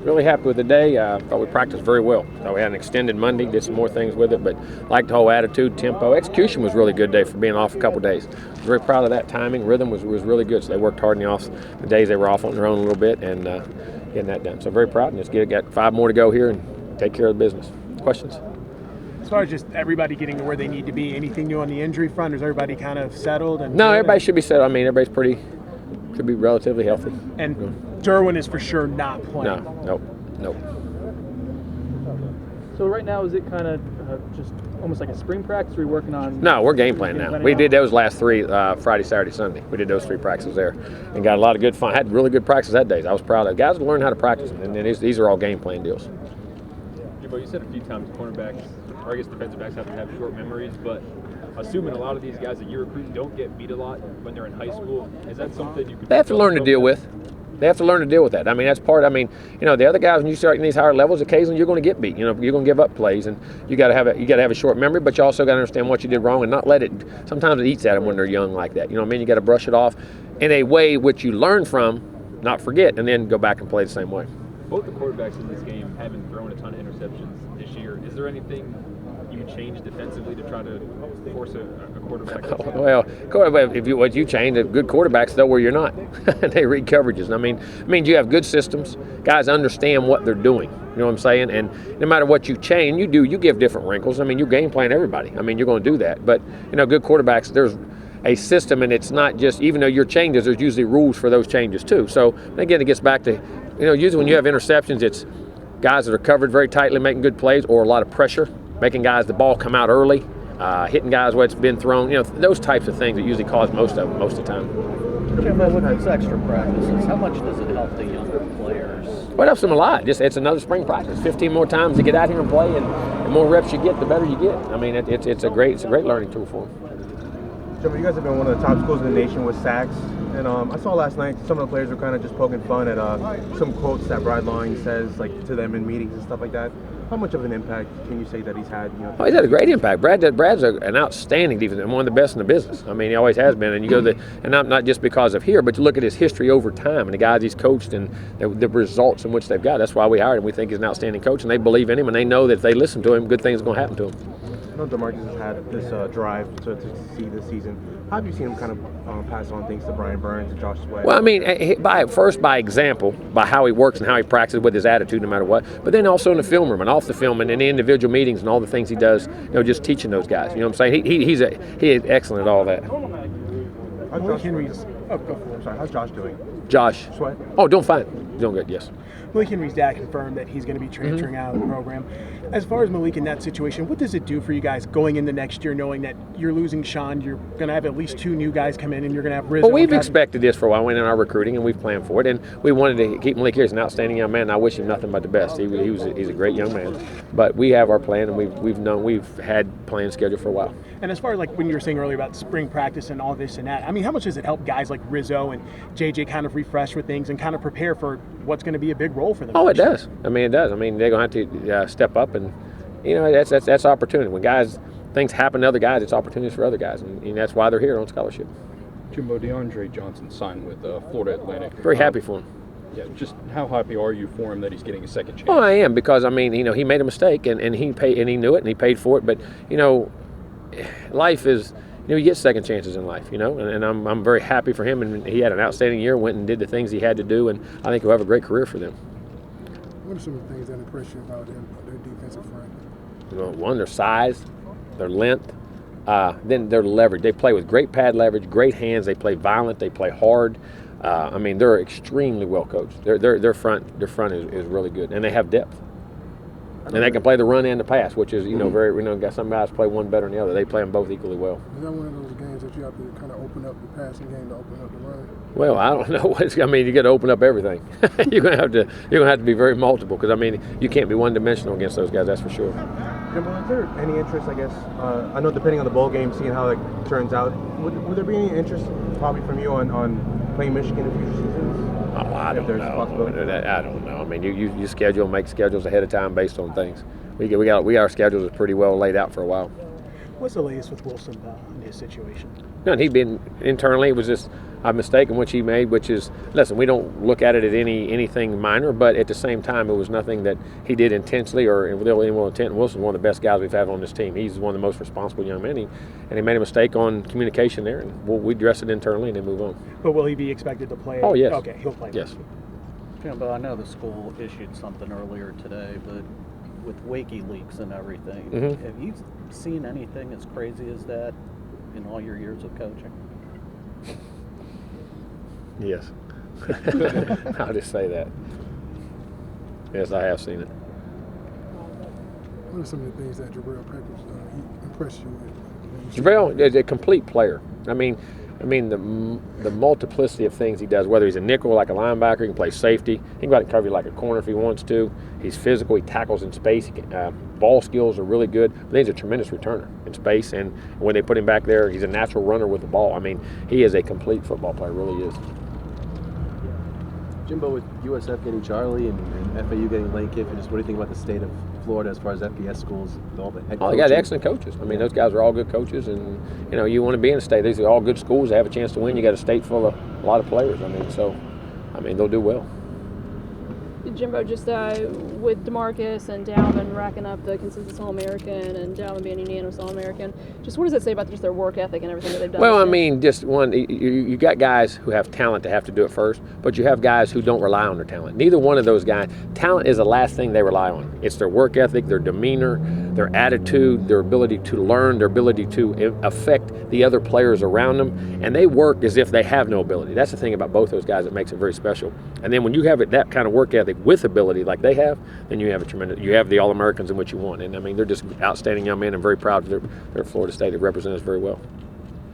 really happy with the day. I thought we practiced very well. Thought we had an extended Monday, did some more things with it, but liked the whole attitude, tempo. Execution was really good day for being off a couple days. Very proud of that. Timing, rhythm was really good. So they worked hard in the days they were off on their own a little bit and getting that done. So very proud, and just got 5 more to go here and take care of the business. Questions? As far as just everybody getting to where they need to be, anything new on the injury front? Is everybody kind of settled? No, everybody should be settled. I mean, everybody's should be relatively healthy. And Derwin is for sure not playing. Nope. So right now, is it kind of just almost like a spring practice? Are we working on? No, we're game plan now. We did those last 3 Friday, Saturday, Sunday. We did those 3 practices there and got a lot of good fun. Had really good practice that day. I was proud of it. Guys learned how to practice, and these are all game plan deals. Jimbo, you said a few times cornerbacks, or I guess defensive backs, have to have short memories, but assuming a lot of these guys that you recruit don't get beat a lot when they're in high school, is that something you could? They have to learn to deal with. They have to learn to deal with that. I mean, that's part. I mean, the other guys, when you start in these higher levels, occasionally you're going to get beat. You're going to give up plays, and you got to have a short memory, but you also got to understand what you did wrong and not let it. Sometimes it eats at them when they're young like that. You know what I mean? You got to brush it off in a way which you learn from, not forget, and then go back and play the same way. Both the quarterbacks in this game haven't thrown a ton of interceptions this year. Is there anything you would change defensively to try to force a quarterback? Well, what you change, the good quarterbacks know where you're not. They read coverages. I mean, you have good systems. Guys understand what they're doing. You know what I'm saying? And no matter what you change, you give different wrinkles. I mean, you game plan everybody. I mean, you're going to do that. But good quarterbacks, there's a system, and it's not just, even though your changes, there's usually rules for those changes too. So again, it gets back to, usually when you have interceptions, it's guys that are covered very tightly making good plays, or a lot of pressure, making guys the ball come out early, hitting guys where it's been thrown. Those types of things that usually cause most of the time. Jimbo, with these extra practices, how much does it help the younger players? Well, it helps them a lot. It's another spring practice. 15 more times to get out here and play, and the more reps you get, the better you get. I mean, it's a great learning tool for them. Jimbo, you guys have been one of the top schools in the nation with sacks, and I saw last night some of the players were kind of just poking fun at some quotes that Brad Long says to them in meetings and stuff like that. How much of an impact can you say that he's had? Oh, he's had a great impact. Brad's an outstanding defense and one of the best in the business. I mean, he always has been. And you go and not just because of here, but you look at his history over time and the guys he's coached and the results in which they've got. That's why we hired him. We think he's an outstanding coach, and they believe in him, and they know that if they listen to him, good things are going to happen to him. I know DeMarcus has had this drive to see this season. How have you seen him kind of pass on things to Brian Burns and Josh Sweat? Well, I mean, by example, by how he works and how he practices with his attitude no matter what, but then also in the film room and off the film and in the individual meetings and all the things he does, just teaching those guys. You know what I'm saying? He is excellent at all that. How's Josh doing? Josh Sweat? Oh, doing fine. Doing good, yes. Malik Henry's dad confirmed that he's going to be transferring out of the program. As far as Malik in that situation, what does it do for you guys going into next year, knowing that you're losing Sean, you're going to have at least 2 new guys come in, and you're going to have Rizzo? Well, we've expected this for a while. We went in our recruiting, and we've planned for it. And we wanted to keep Malik here. He's an outstanding young man, and I wish him nothing but the best. He's a great young man. But we have our plan, and we've had plans scheduled for a while. And as far as when you were saying earlier about spring practice and all this and that, I mean, how much does it help guys like Rizzo and JJ kind of refresh with things and kind of prepare for what's going to be a big role for them? Oh, it does. I mean, it does. I mean, they're going to have to step up, and that's opportunity. When things happen to other guys, it's opportunities for other guys, and that's why they're here on scholarship. Jimbo, DeAndre Johnson signed with Florida Atlantic. Very happy for him. Yeah, just how happy are you for him that he's getting a second chance? Well, I am, because I mean, he made a mistake and he knew it and he paid for it. But life is, you get second chances in life, and I'm very happy for him. And he had an outstanding year, went and did the things he had to do, and I think he'll have a great career for them. What are some of the things that impress you about their defensive front? One, their size, their length, then their leverage. They play with great pad leverage, great hands. They play violent. They play hard. I mean, they're extremely well coached. Their front is really good, and they have depth. And they can play the run and the pass, which is some guys play one better than the other. They play them both equally well. Is that one of those games that you have to kind of open up the passing game to open up the run? Well, I don't know. You got to open up everything. you're gonna have to be very multiple, because you can't be one-dimensional against those guys. That's for sure. Jimbo, is there any interest? I guess I know depending on the bowl game, seeing how it turns out, would there be any interest probably from you on playing Michigan in future seasons? Oh, I don't know. I don't know. I mean, you make schedules ahead of time based on things. We got our schedules are pretty well laid out for a while. What's the latest with Wilson in his situation? No, he'd been internally. It was just a mistake in which he made, which is, listen, we don't look at it at anything minor, but at the same time, it was nothing that he did intentionally or with any ill intent. Wilson's one of the best guys we've had on this team. He's one of the most responsible young men, and he made a mistake on communication there, and we address it internally and then move on. But will he be expected to play? Oh, yes. Okay, he'll play. Yes. Jimbo, I know the school issued something earlier today, but with WikiLeaks and everything, have you seen anything as crazy as that in all your years of coaching? Yes. I'll just say that. Yes, I have seen it. What are some of the things that Jabril Peppers impressed you with? JaVale is a complete player. I mean, the multiplicity of things he does, whether he's a nickel like a linebacker, he can play safety, he can go out and cover you like a corner if he wants to. He's physical, he tackles in space, ball skills are really good, but he's a tremendous returner in space, and when they put him back there, he's a natural runner with the ball. I mean, he is a complete football player, really is. Jimbo, with USF getting Charlie and FAU getting Lane Kiffin, just what do you think about the state of Florida as far as FBS schools with all the head coaching? Oh, they got excellent coaches. I mean, those guys are all good coaches, and you want to be in a state. These are all good schools. They have a chance to win. You got a state full of a lot of players. They'll do well. Jimbo, just with DeMarcus and Dalvin racking up the consensus All-American and Dalvin being a unanimous All-American, just what does that say about just their work ethic and everything that they've done? Well, just one, you got guys who have talent to have to do it first, but you have guys who don't rely on their talent. Neither one of those guys, talent is the last thing they rely on. It's their work ethic, their demeanor, their attitude, their ability to learn, their ability to affect the other players around them, and they work as if they have no ability. That's the thing about both those guys that makes it very special. And then when you have that kind of work ethic with ability like they have, then you have the All-Americans in which you want. And they're just outstanding young men and very proud of their Florida State. They represent us very well.